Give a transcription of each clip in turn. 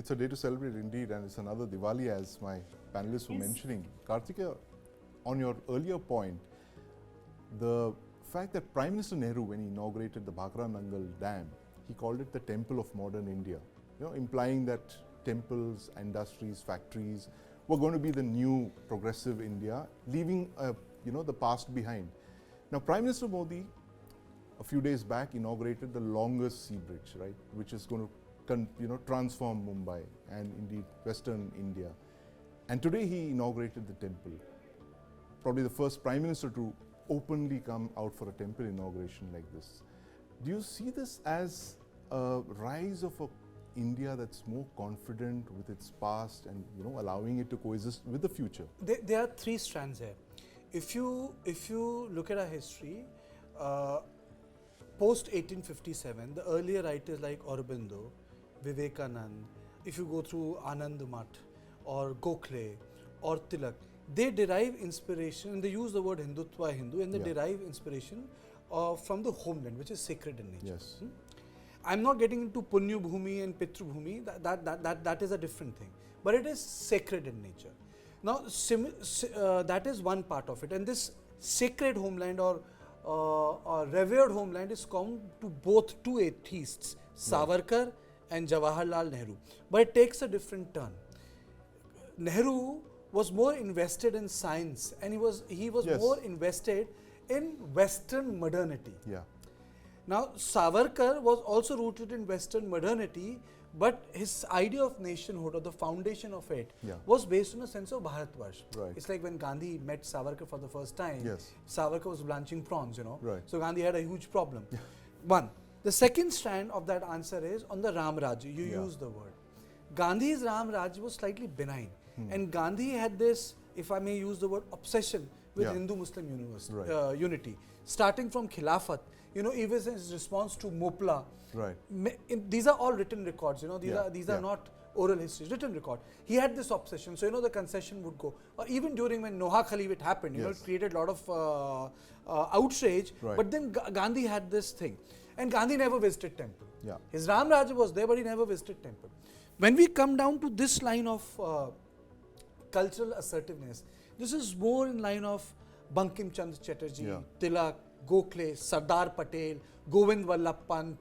it's a day to celebrate indeed, and it's another Diwali, as my panelists were mentioning. Kartikeya, on your earlier point, the fact that Prime Minister Nehru, when he inaugurated the Bhakra Nangal Dam, he called it the temple of modern India, implying that temples, industries, factories were going to be the new progressive India, leaving the past behind. Now, Prime Minister Modi, a few days back, inaugurated the longest sea bridge, right, which is going to transform Mumbai and indeed Western India. And today he inaugurated the temple. Probably the first Prime Minister to openly come out for a temple inauguration like this. Do you see this as a rise of a India that's more confident with its past and allowing it to coexist with the future? There are three strands here. If you look at our history, post 1857, the earlier writers like Aurobindo, Vivekanand, if you go through Anand Math or Gokhale or Tilak, they derive inspiration, and they use the word Hindutva, Hindu, and they derive inspiration from the homeland, which is sacred in nature. Yes. I'm not getting into Punyu Bhumi and Pitru Bhumi, that is a different thing, but it is sacred in nature. Now, that is one part of it, and this sacred homeland or revered homeland is common to both two atheists, Savarkar and Jawaharlal Nehru, but it takes a different turn. Nehru was more invested in science, and he was more invested in Western modernity. Yeah. Now, Savarkar was also rooted in Western modernity, but his idea of nationhood or the foundation of it was based on a sense of Bharatvarsh. Right. It's like when Gandhi met Savarkar for the first time, yes. Savarkar was blanching prawns, Right. So Gandhi had a huge problem. One. The second strand of that answer is on the Ram Raj. You use the word. Gandhi's Ram Raj was slightly benign. And Gandhi had this, if I may use the word, obsession with Hindu-Muslim unity. Starting from Khilafat, even his response to Mopla. Right. These are all written records, these are not oral histories, written record. He had this obsession, so the concession would go. Or even during when Noha Khalifate happened, it created a lot of outrage, but then Gandhi had this thing. And Gandhi never visited temple. Yeah. His Ram Raj was there, but he never visited temple. When we come down to this line of cultural assertiveness, this is more in line of Bankim Chandra Chatterjee, Tilak, Gokhale, Sardar Patel, Govind Vallabh Pant.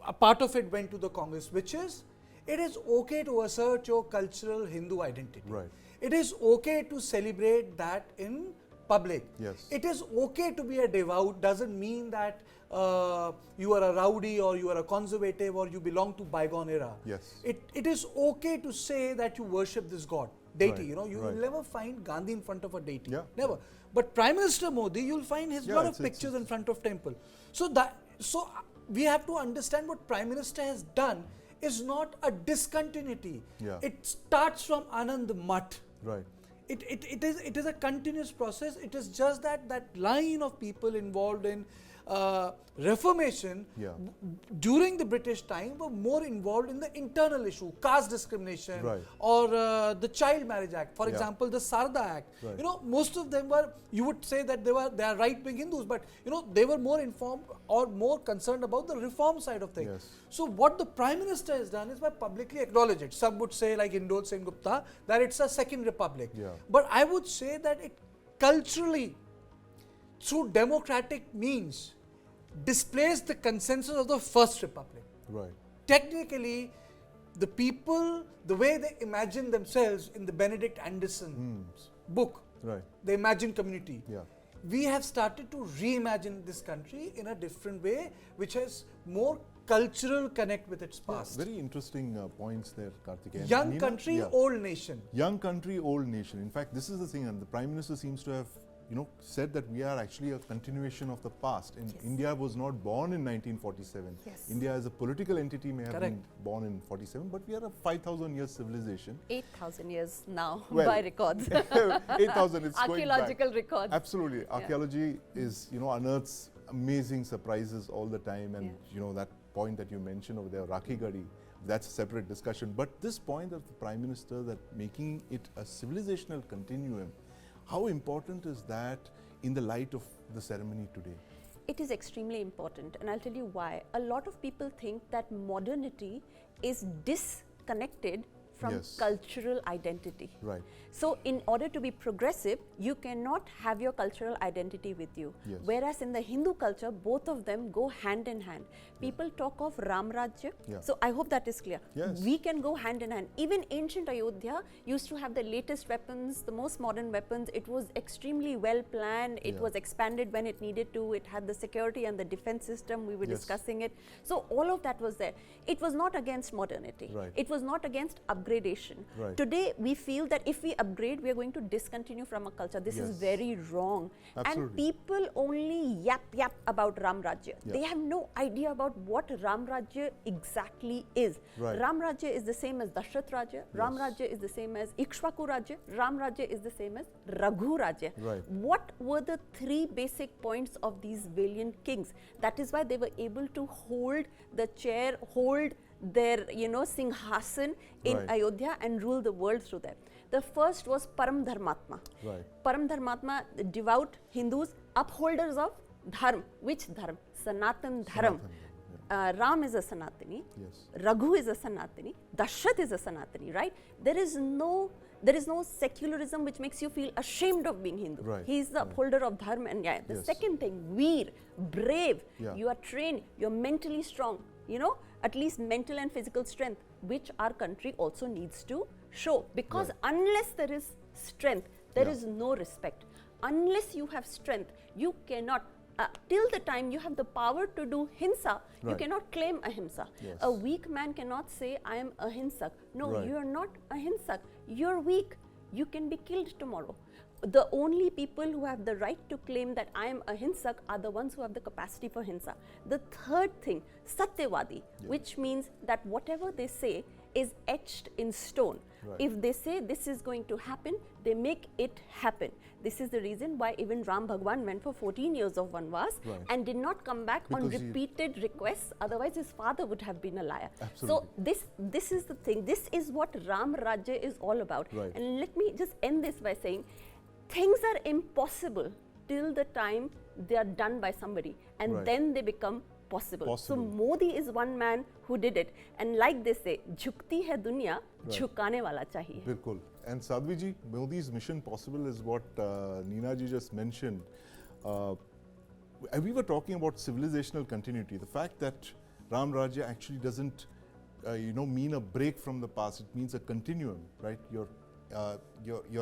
A part of it went to the Congress, which is, it is okay to assert your cultural Hindu identity. Right. It is okay to celebrate that in public. Yes. It is okay to be a devout, doesn't mean that you are a rowdy or you are a conservative or you belong to bygone era. Yes. It is okay to say that you worship this god, deity. You will never find Gandhi in front of a deity. Never. But Prime Minister Modi, you'll find his lot of pictures in front of temple. So we have to understand what Prime Minister has done is not a discontinuity. It starts from Anand Math. Right. It is a continuous process. It is just that line of people involved in Reformation during the British time were more involved in the internal issue, caste discrimination or the Child Marriage Act. For example, the Sarda Act. Most of them were, you would say that they are right-wing Hindus, but they were more informed or more concerned about the reform side of things. Yes. So what the Prime Minister has done is by publicly acknowledge it. Some would say, like Indol Sen Gupta, that it's a second republic. But I would say that it culturally, through democratic means, displaced the consensus of the First Republic. Right. Technically, the people, the way they imagine themselves in the Benedict Anderson's book, the Imagined Community, we have started to reimagine this country in a different way, which has more cultural connect with its past. Very interesting points there, Kartikeya. Young Neena, country, old nation. Young country, old nation. In fact, this is the thing, and the Prime Minister seems to have said that we are actually a continuation of the past. And India was not born in 1947. India as a political entity may have been born in 47, but we are a 5,000 years civilization. 8,000 years now by records. 8,000, it's archaeological records. Absolutely. Archaeology is, unearths amazing surprises all the time. And, that point that you mentioned over there, Rakhi Gadi, that's a separate discussion. But this point of the Prime Minister, that making it a civilizational continuum, how important is that in the light of the ceremony today? It is extremely important, and I'll tell you why. A lot of people think that modernity is disconnected from Yes. cultural identity. Right. So in order to be progressive, you cannot have your cultural identity with you. Yes. Whereas in the Hindu culture, both of them go hand in hand. People talk of Ram Raj. Yeah. So I hope that is clear. Yes. We can go hand in hand. Even ancient Ayodhya used to have the latest weapons, the most modern weapons. It was extremely well planned. It Yeah. was expanded when it needed to. It had the security and the defense system. We were Yes. discussing it. So all of that was there. It was not against modernity. Right. It was not against upgradation. Right. Today, we feel that if we upgrade, we are going to discontinue from a culture. This is Yes. very wrong. And Absolutely. people only yap about Ram Rajya. Yeah. They have no idea about what Ram Rajya exactly is. Right. Ram Rajya is the same as Dashrath Rajya. Ram Yes. Rajya is the same as Ikshvaku Rajya. Ram Rajya is the same as Raghu Rajya. Right. What were the three basic points of these valiant kings? That is why they were able to hold the chair, hold their Singhasan in Right. Ayodhya and rule the world through that. The first was Param Dharmatma. Right. Param Dharmatma, devout Hindus, upholders of Dharma. Which Dharma? Sanatan Dharam. Sanatan, Ram is a Sanatani. Yes. Raghu is a Sanatani. Dashrath is a Sanatani, right? There is no secularism which makes you feel ashamed of being Hindu. Right, He is the right. upholder of Dharma and Nyaya. The Yes. second thing, Veer, brave. Yeah. You are trained, you're mentally strong, at least mental and physical strength, which our country also needs to show. Because Right. unless there is strength, there Yeah. is no respect. Unless you have strength, you cannot, till the time you have the power to do hinsa, you Right. cannot claim ahimsa. Yes. A weak man cannot say, I am ahimsak. No, Right. you are not ahimsak. You're weak. You can be killed tomorrow. The only people who have the right to claim that I am ahimsak are the ones who have the capacity for hinsa. The third thing, satyavadi, which means that whatever they say is etched in stone. Right. If they say this is going to happen, they make it happen. This is the reason why even Ram Bhagwan went for 14 years of Vanvas Right. and did not come back on Because he- repeated requests. Otherwise, his father would have been a liar. Absolutely. So this is the thing. This is what Ram Rajya is all about. Right. And let me just end this by saying, things are impossible till the time they are done by somebody, and Right. then they become possible. Possible. So Modi is one man who did it, and like they say, "Jhukti hai dunya, jhukane wala chahiye." Bilkul. And Sadhvi ji, Modi's mission possible is what Neena ji just mentioned. We were talking about civilizational continuity. The fact that Ram Rajya actually doesn't, mean a break from the past. It means a continuum, right? You're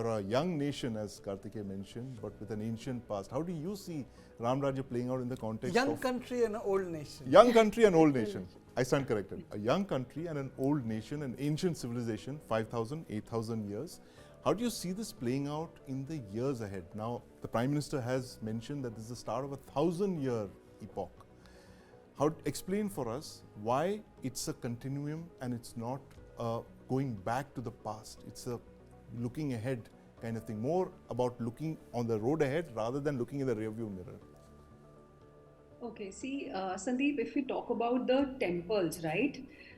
a young nation, as Kartikeya mentioned, but with an ancient past. How do you see Ram Rajya playing out in the context Young of country and an old nation. young country and old nation? I stand corrected. A young country and an old nation, an ancient civilization, 5,000, 8,000 years. How do you see this playing out in the years ahead? Now, the Prime Minister has mentioned that this is the start of a 1,000-year epoch. Explain for us why it's a continuum and it's not going back to the past. It's a looking ahead kind of thing, more about looking on the road ahead rather than looking in the rearview mirror. Okay, see, Sandeep, if we talk about the temples, right?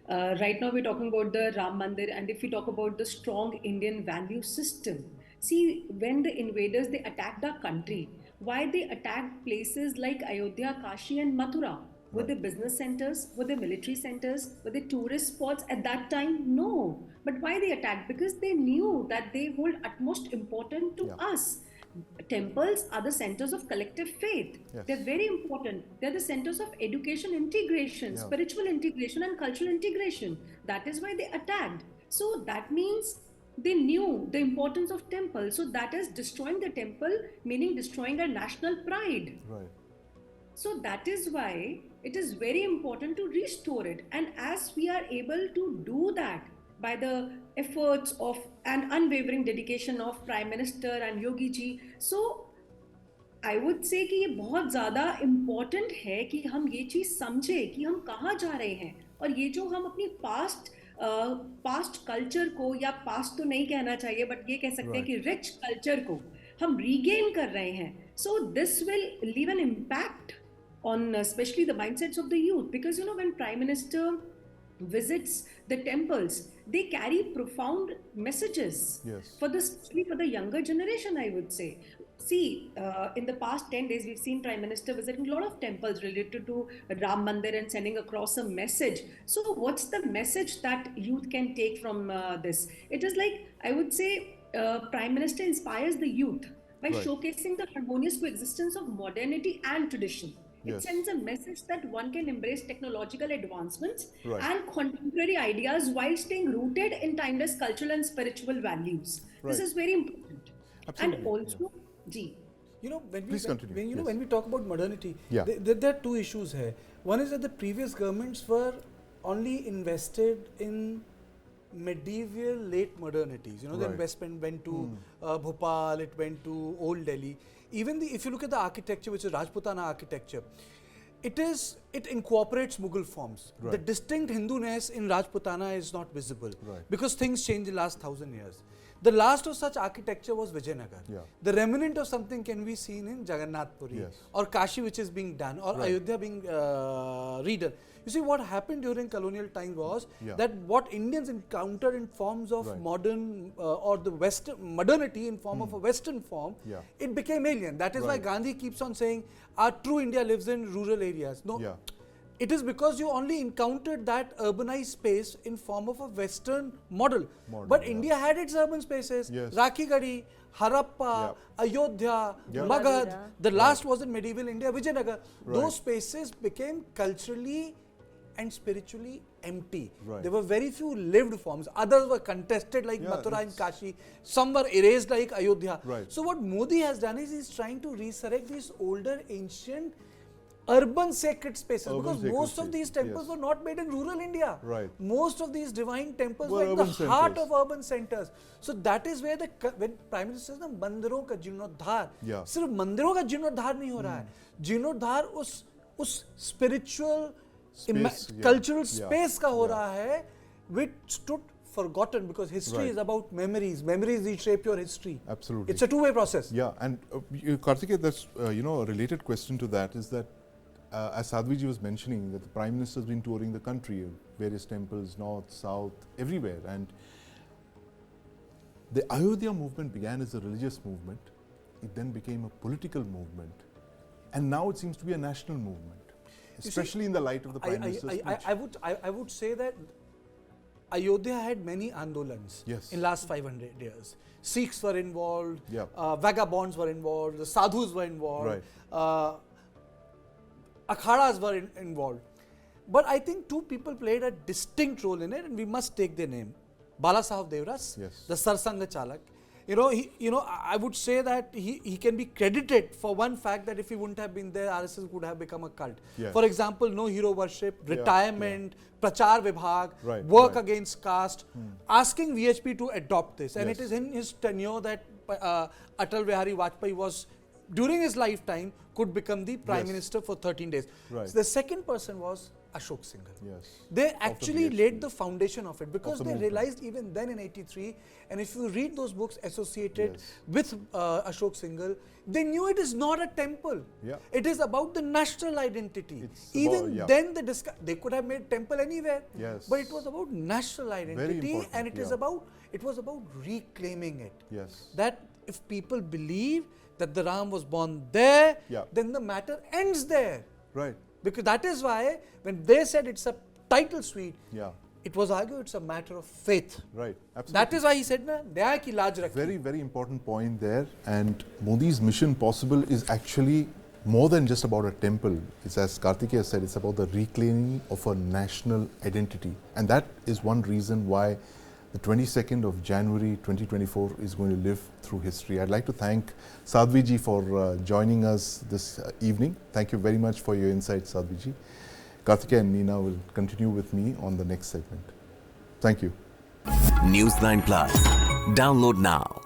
Right now we're talking about the Ram Mandir, and if we talk about the strong Indian value system, see, when the invaders, they attacked our country, why they attacked places like Ayodhya, Kashi and Mathura? Were they business centers? Were they military centers? Were they tourist spots at that time? No. But why they attacked? Because they knew that they hold utmost importance to us. Temples are the centers of collective faith. Yes. They're very important. They're the centers of education integration, spiritual integration and cultural integration. That is why they attacked. So that means they knew the importance of temple. So that is destroying the temple, meaning destroying our national pride. Right. So that is why it is very important to restore it. And as we are able to do that by the efforts of an unwavering dedication of Prime Minister and Yogi ji, so I would say कि ये बहुत ज़्यादा important है कि हम ये चीज़ समझे कि हम कहाँ जा रहे हैं, और ये जो हम अपनी past culture को, या past तो नहीं कहना चाहिए, but ये कह सकते हैं कि rich culture को हम regain कर रहे हैं. So this will leave an impact on especially the mindsets of the youth, because when Prime Minister visits the temples, they carry profound messages Yes. especially for the younger generation, I would say. see, in the past 10 days, we've seen Prime Minister visiting a lot of temples related to Ram Mandir and sending across a message. So what's the message that youth can take from this? It is like, I would say, Prime Minister inspires the youth by showcasing the harmonious coexistence of modernity and tradition. It sends a message that one can embrace technological advancements and contemporary ideas while staying rooted in timeless cultural and spiritual values. This is very important. Absolutely. And also, you know, when Please continue. when we talk about modernity, Yeah. there are two issues here. One is that the previous governments were only invested in medieval late modernities. You know, the investment went to Bhopal, it went to Old Delhi. Even if you look at the architecture, which is Rajputana architecture, it incorporates Mughal forms. The distinct Hindu-ness in Rajputana is not visible because things changed in the last 1,000 years. The last of such architecture was Vijayanagar. The remnant of something can be seen in Jagannath Puri or Kashi, which is being done, or Ayodhya being redone. You see, what happened during colonial time was that what Indians encountered in forms of modern or the Western modernity in form of a Western form, it became alien. That is why Gandhi keeps on saying, our true India lives in rural areas. No, it is because you only encountered that urbanized space in form of a Western model. But India had its urban spaces, Rakhigadi, Harappa, Ayodhya, Magadh. The last was in medieval India, Vijayanagar. Those spaces became culturally and spiritually empty. There were very few lived forms. Others were contested like Mathura and Kashi. Some were erased like Ayodhya. So what Modi has done is he's trying to resurrect these older ancient urban sacred spaces, because most of these temples were not made in rural India. Most of these divine temples were in the heart of urban centers. So that is where when Prime Minister says, मंदिरों का जीर्णोद्धार, सिर्फ मंदिरों का जीर्णोद्धार नहीं हो रहा है, जीर्णोद्धार उस spiritual cultural space का हो रहा है, which stood forgotten, because history is about memories. Memories reshape your history. Absolutely. It's a two-way process. Yeah, and Kartikeya, that's a related question to that is that as Sadhvi ji was mentioning, that the Prime Minister has been touring the country, various temples, north, south, everywhere, and the Ayodhya movement began as a religious movement. It then became a political movement, and now it seems to be a national movement, especially in the light of the Prime Minister's speech. I would say that Ayodhya had many andolans in last 500 years. Sikhs were involved, vagabonds were involved, the sadhus were involved, akhadas were involved. But I think two people played a distinct role in it, and we must take their name. Bala Saheb Devras, the Sarsanga Chalak. I would say that he can be credited for one fact, that if he wouldn't have been there, RSS would have become a cult. For example, no hero worship, retirement, Prachar Vibhag, work against caste, asking VHP to adopt this. And it is in his tenure that Atal Bihari Vajpayee was, during his lifetime, could become the Prime Minister for 13 days. So the second person was Ashok Singhal. They actually laid the foundation of it, because they realized even then in 83, and if you read those books associated with Ashok Singhal, they knew it is not a temple. It is about the national identity. Even then they could have made temple anywhere, but it was about national identity, and it was about reclaiming it. That if people believe that the Ram was born there, then the matter ends there. Because that is why when they said it's a title suite, it was argued it's a matter of faith. Absolutely. That is why he said, "Nyaya ki laaj rakhi." Very, very important point there. And Modi's mission possible is actually more than just about a temple. It's, as Kartikeya said, it's about the reclaiming of a national identity. And that is one reason why the 22nd of January 2024 is going to live through history. I'd like to thank Sadhvi ji for joining us this evening. Thank you very much for your insights, Sadhvi ji. Kartikeya and Neena will continue with me on the next segment. Thank you. News9 Plus. Download now.